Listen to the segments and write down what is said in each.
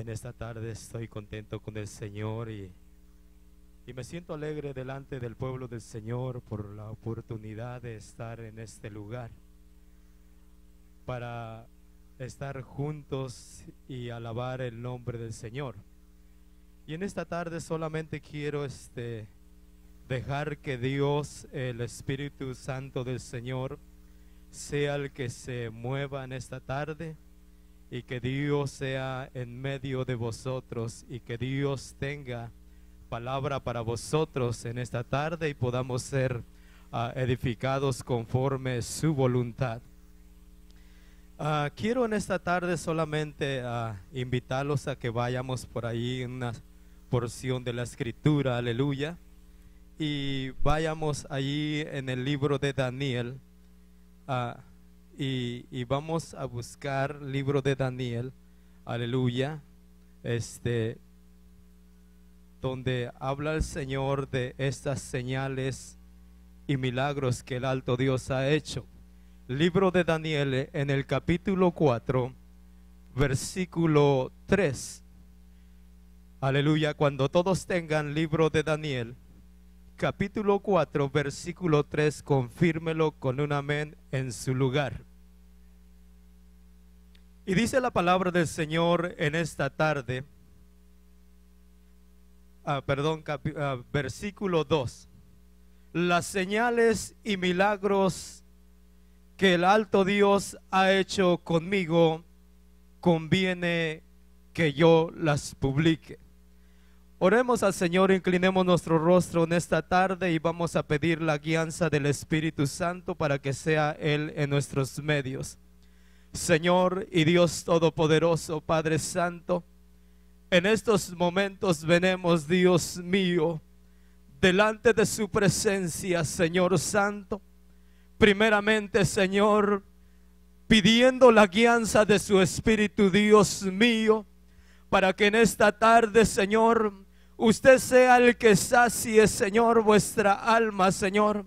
En esta tarde estoy contento con el Señor y me siento alegre delante del pueblo del Señor por la oportunidad de estar en este lugar para estar juntos y alabar el nombre del Señor. Y en esta tarde solamente quiero dejar que Dios, el Espíritu Santo del Señor, sea el que se mueva en esta tarde, y que Dios sea en medio de vosotros, y que Dios tenga palabra para vosotros en esta tarde y podamos ser edificados conforme su voluntad. Quiero en esta tarde solamente invitarlos a que vayamos por ahí en una porción de la Escritura, aleluya, y vayamos allí en el libro de Daniel. Y vamos a buscar libro de Daniel, aleluya, donde habla el Señor de estas señales y milagros que el alto Dios ha hecho. Libro de Daniel en el capítulo 4, versículo 3. Aleluya, cuando todos tengan libro de Daniel, capítulo 4, versículo 3, confírmelo con un amén en su lugar. Y dice la palabra del Señor en esta tarde, versículo 2. Las señales y milagros que el alto Dios ha hecho conmigo, conviene que yo las publique. Oremos al Señor, inclinemos nuestro rostro en esta tarde y vamos a pedir la guianza del Espíritu Santo para que sea Él en nuestros medios. Señor y Dios Todopoderoso, Padre Santo, en estos momentos venimos, Dios mío, delante de su presencia, Señor Santo. Primeramente, Señor, pidiendo la guianza de su Espíritu, Dios mío, para que en esta tarde, Señor, usted sea el que sacie, Señor, vuestra alma, Señor.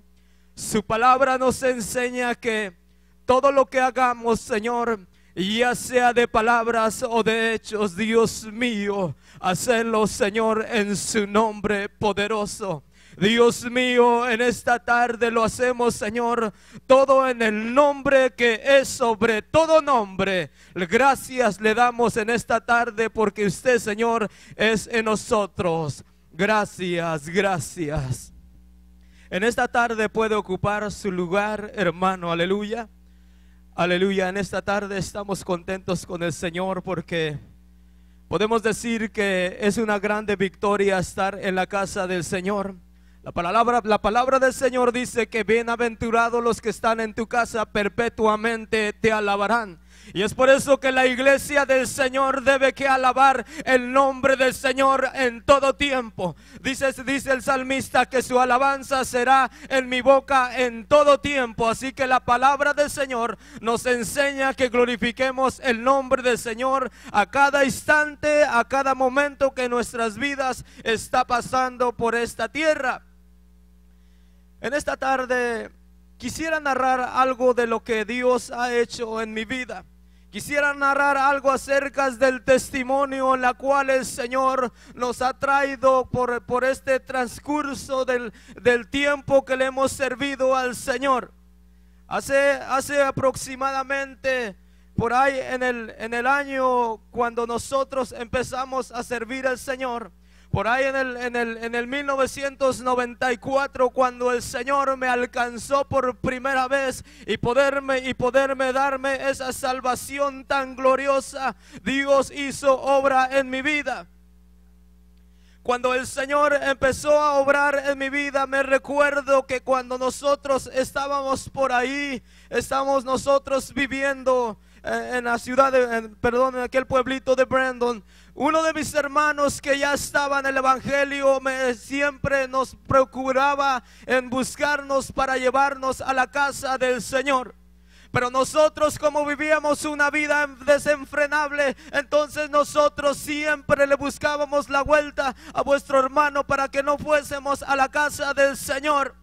Su palabra nos enseña que todo lo que hagamos, Señor, ya sea de palabras o de hechos, Dios mío, hacerlo, Señor, en su nombre poderoso. Dios mío, en esta tarde lo hacemos, Señor, todo en el nombre que es sobre todo nombre. Gracias le damos en esta tarde porque usted, Señor, es en nosotros. Gracias, gracias. En esta tarde puede ocupar su lugar, hermano, aleluya. Aleluya, en esta tarde estamos contentos con el Señor porque podemos decir que es una grande victoria estar en la casa del Señor. La palabra del Señor dice que bienaventurados los que están en tu casa, perpetuamente te alabarán. Y es por eso que la iglesia del Señor debe que alabar el nombre del Señor en todo tiempo. Dice el salmista que su alabanza será en mi boca en todo tiempo. Así que la palabra del Señor nos enseña que glorifiquemos el nombre del Señor a cada instante, a cada momento que nuestras vidas está pasando por esta tierra. En esta tarde quisiera narrar algo de lo que Dios ha hecho en mi vida. Quisiera narrar algo acerca del testimonio en la cual el Señor nos ha traído por este transcurso del tiempo que le hemos servido al Señor. Hace aproximadamente por ahí en el año cuando nosotros empezamos a servir al Señor, por ahí en el 1994, cuando el Señor me alcanzó por primera vez y poderme darme esa salvación tan gloriosa, Dios hizo obra en mi vida. Cuando el Señor empezó a obrar en mi vida, me recuerdo que cuando nosotros estábamos por ahí, estamos nosotros viviendo en la ciudad en aquel pueblito de Brandon. Uno de mis hermanos que ya estaba en el evangelio siempre nos procuraba en buscarnos para llevarnos a la casa del Señor. Pero nosotros, como vivíamos una vida desenfrenable, entonces nosotros siempre le buscábamos la vuelta a vuestro hermano para que no fuésemos a la casa del Señor.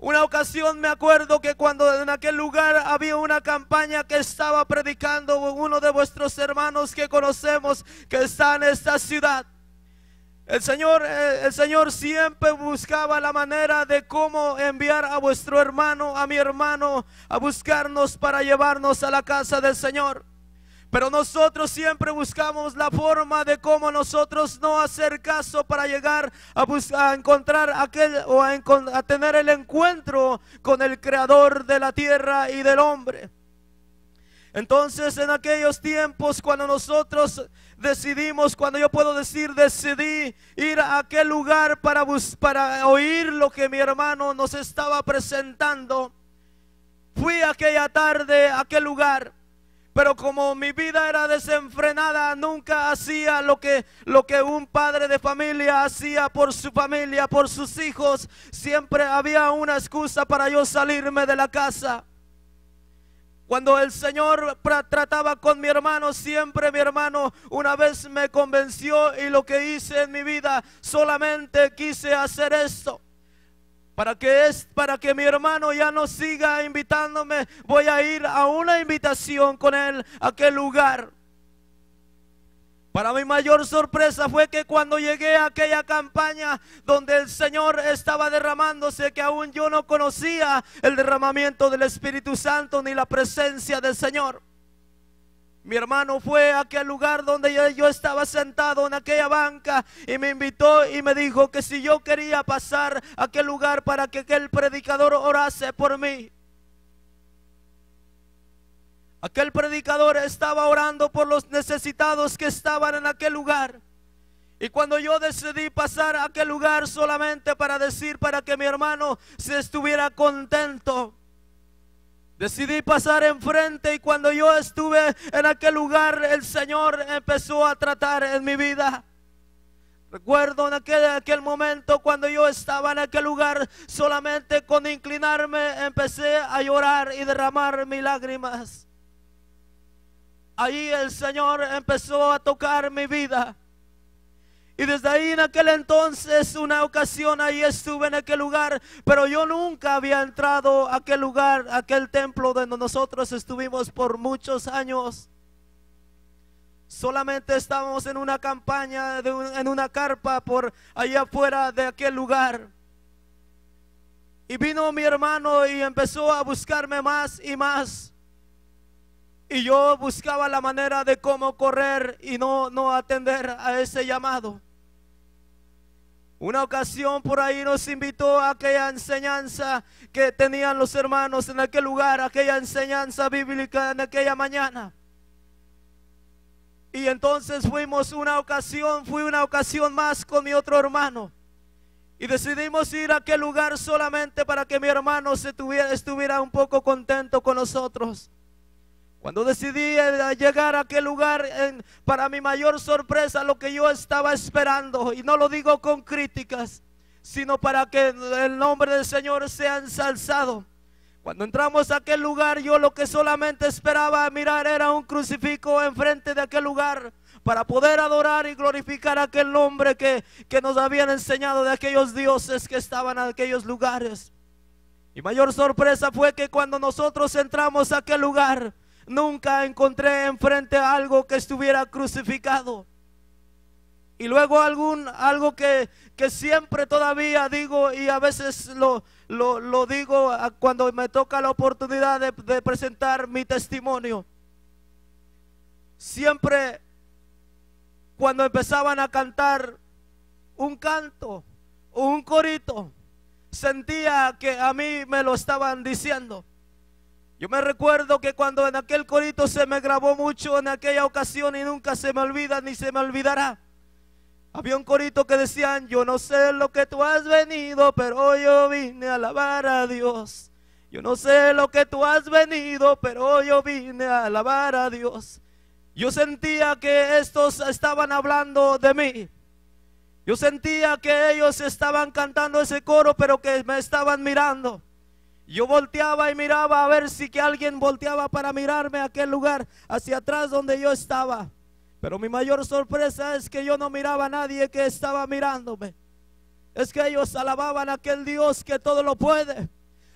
Una ocasión me acuerdo que cuando en aquel lugar había una campaña que estaba predicando uno de vuestros hermanos que conocemos, que está en esta ciudad. El Señor siempre buscaba la manera de cómo enviar a vuestro hermano, a mi hermano, a buscarnos para llevarnos a la casa del Señor. Pero nosotros siempre buscamos la forma de cómo nosotros no hacer caso para llegar a encontrar aquel o a tener el encuentro con el Creador de la tierra y del hombre. Entonces, en aquellos tiempos, cuando nosotros decidimos, cuando yo puedo decir decidí ir a aquel lugar para oír lo que mi hermano nos estaba presentando, fui aquella tarde a aquel lugar. Pero como mi vida era desenfrenada, nunca hacía lo que un padre de familia hacía por su familia, por sus hijos. Siempre había una excusa para yo salirme de la casa. Cuando el Señor trataba con mi hermano, siempre mi hermano una vez me convenció, y lo que hice en mi vida, solamente quise hacer esto. Para que mi hermano ya no siga invitándome, voy a ir a una invitación con él a aquel lugar. Para mi mayor sorpresa fue que cuando llegué a aquella campaña donde el Señor estaba derramándose, que aún yo no conocía el derramamiento del Espíritu Santo ni la presencia del Señor. Mi hermano fue a aquel lugar donde yo estaba sentado en aquella banca y me invitó y me dijo que si yo quería pasar a aquel lugar para que aquel predicador orase por mí. Aquel predicador estaba orando por los necesitados que estaban en aquel lugar. Y cuando yo decidí pasar a aquel lugar solamente para que mi hermano se estuviera contento, decidí pasar enfrente, y cuando yo estuve en aquel lugar, el Señor empezó a tratar en mi vida. Recuerdo en aquel momento cuando yo estaba en aquel lugar, solamente con inclinarme empecé a llorar y derramar mis lágrimas. Ahí el Señor empezó a tocar mi vida. Y desde ahí en aquel entonces, una ocasión ahí estuve en aquel lugar, pero yo nunca había entrado a aquel lugar, a aquel templo donde nosotros estuvimos por muchos años. Solamente estábamos en una campaña, en una carpa por allá afuera de aquel lugar. Y vino mi hermano y empezó a buscarme más y más. Y yo buscaba la manera de cómo correr y no atender a ese llamado. Una ocasión por ahí nos invitó a aquella enseñanza que tenían los hermanos en aquel lugar, aquella enseñanza bíblica en aquella mañana. Y entonces fui una ocasión más con mi otro hermano. Y decidimos ir a aquel lugar solamente para que mi hermano estuviera un poco contento con nosotros. Cuando decidí llegar a aquel lugar, para mi mayor sorpresa, lo que yo estaba esperando, y no lo digo con críticas, sino para que el nombre del Señor sea ensalzado. Cuando entramos a aquel lugar, yo lo que solamente esperaba mirar era un crucifijo enfrente de aquel lugar, para poder adorar y glorificar aquel nombre que nos habían enseñado de aquellos dioses que estaban en aquellos lugares. Y mayor sorpresa fue que cuando nosotros entramos a aquel lugar, nunca encontré enfrente algo que estuviera crucificado. Y luego algo que siempre todavía digo, y a veces lo digo cuando me toca la oportunidad de presentar mi testimonio. Siempre cuando empezaban a cantar un canto o un corito, sentía que a mí me lo estaban diciendo. Yo me recuerdo que cuando en aquel corito se me grabó mucho en aquella ocasión, y nunca se me olvida ni se me olvidará. Había un corito que decían: yo no sé lo que tú has venido, pero yo vine a alabar a Dios. Yo no sé lo que tú has venido, pero yo vine a alabar a Dios. Yo sentía que estos estaban hablando de mí. Yo sentía que ellos estaban cantando ese coro, pero que me estaban mirando. Yo volteaba y miraba a ver si que alguien volteaba para mirarme a aquel lugar, hacia atrás donde yo estaba. Pero mi mayor sorpresa es que yo no miraba a nadie que estaba mirándome. Es que ellos alababan a aquel Dios que todo lo puede.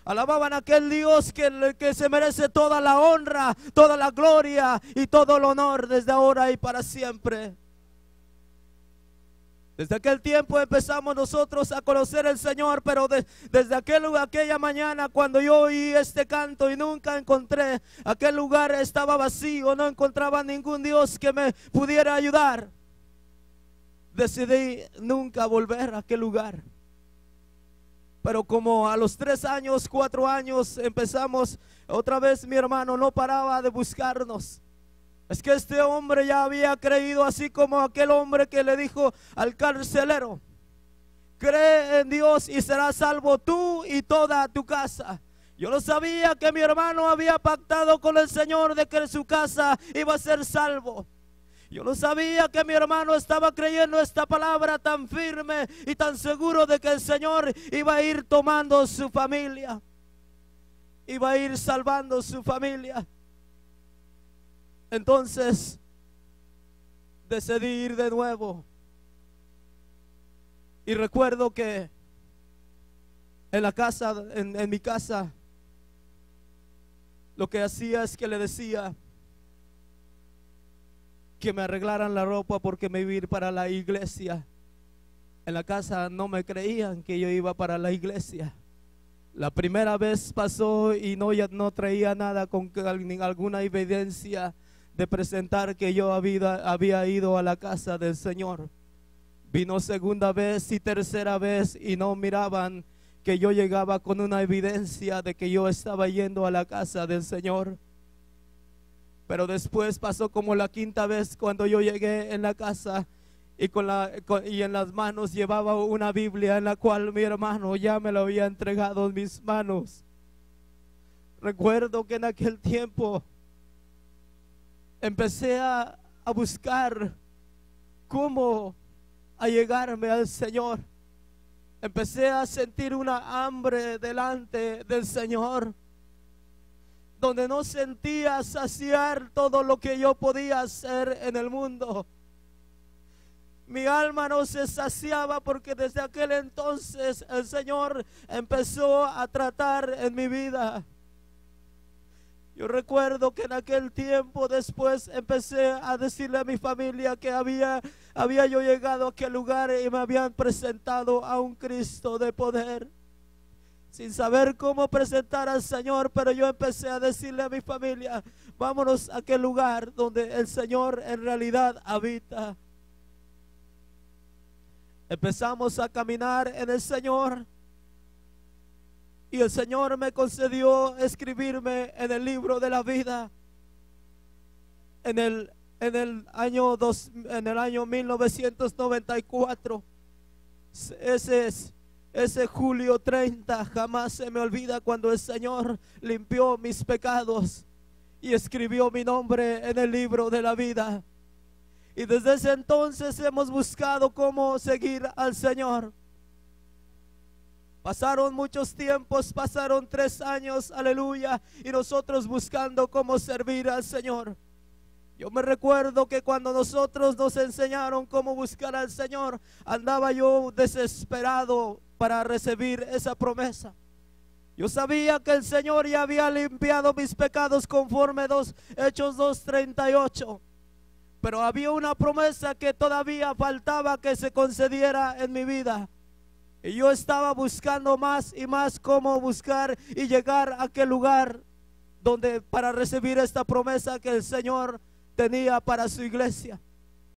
Alababan a aquel Dios que se merece toda la honra, toda la gloria y todo el honor desde ahora y para siempre. Desde aquel tiempo empezamos nosotros a conocer al Señor, pero desde aquella mañana cuando yo oí este canto y nunca encontré, aquel lugar estaba vacío, no encontraba ningún Dios que me pudiera ayudar. Decidí nunca volver a aquel lugar. Pero como a los 3 años, 4 años empezamos otra vez, mi hermano no paraba de buscarnos. Es que este hombre ya había creído, así como aquel hombre que le dijo al carcelero: cree en Dios y serás salvo tú y toda tu casa. Yo no sabía que mi hermano había pactado con el Señor de que en su casa iba a ser salvo. Yo no sabía que mi hermano estaba creyendo esta palabra tan firme y tan seguro de que el Señor iba a ir tomando su familia, iba a ir salvando su familia. Entonces decidí ir de nuevo. Y recuerdo que en la casa, en mi casa, lo que hacía es que le decía que me arreglaran la ropa porque me iba a ir para la iglesia. En la casa no me creían que yo iba para la iglesia. La primera vez pasó y ya no traía nada con alguna evidencia de presentar que yo había ido a la casa del Señor. Vino segunda vez y tercera vez y no miraban que yo llegaba con una evidencia de que yo estaba yendo a la casa del Señor. Pero después pasó como la quinta vez cuando yo llegué en la casa y en las manos llevaba una Biblia en la cual mi hermano ya me lo había entregado en mis manos. Recuerdo que en aquel tiempo empecé a buscar cómo allegarme al Señor. Empecé a sentir una hambre delante del Señor, donde no sentía saciar todo lo que yo podía hacer en el mundo. Mi alma no se saciaba porque desde aquel entonces el Señor empezó a tratar en mi vida. Yo recuerdo que en aquel tiempo después empecé a decirle a mi familia que había yo llegado a aquel lugar y me habían presentado a un Cristo de poder, sin saber cómo presentar al Señor, pero yo empecé a decirle a mi familia: vámonos a aquel lugar donde el Señor en realidad habita. Empezamos a caminar en el Señor y el Señor me concedió escribirme en el libro de la vida en el año 1994. Ese julio 30 jamás se me olvida, cuando el Señor limpió mis pecados y escribió mi nombre en el libro de la vida. Y desde ese entonces hemos buscado cómo seguir al Señor. Pasaron muchos tiempos, pasaron 3 años, aleluya, y nosotros buscando cómo servir al Señor. Yo me recuerdo que cuando nosotros nos enseñaron cómo buscar al Señor, andaba yo desesperado para recibir esa promesa. Yo sabía que el Señor ya había limpiado mis pecados conforme Hechos 2:38. Pero había una promesa que todavía faltaba que se concediera en mi vida. Y yo estaba buscando más y más cómo buscar y llegar a aquel lugar donde para recibir esta promesa que el Señor tenía para su iglesia.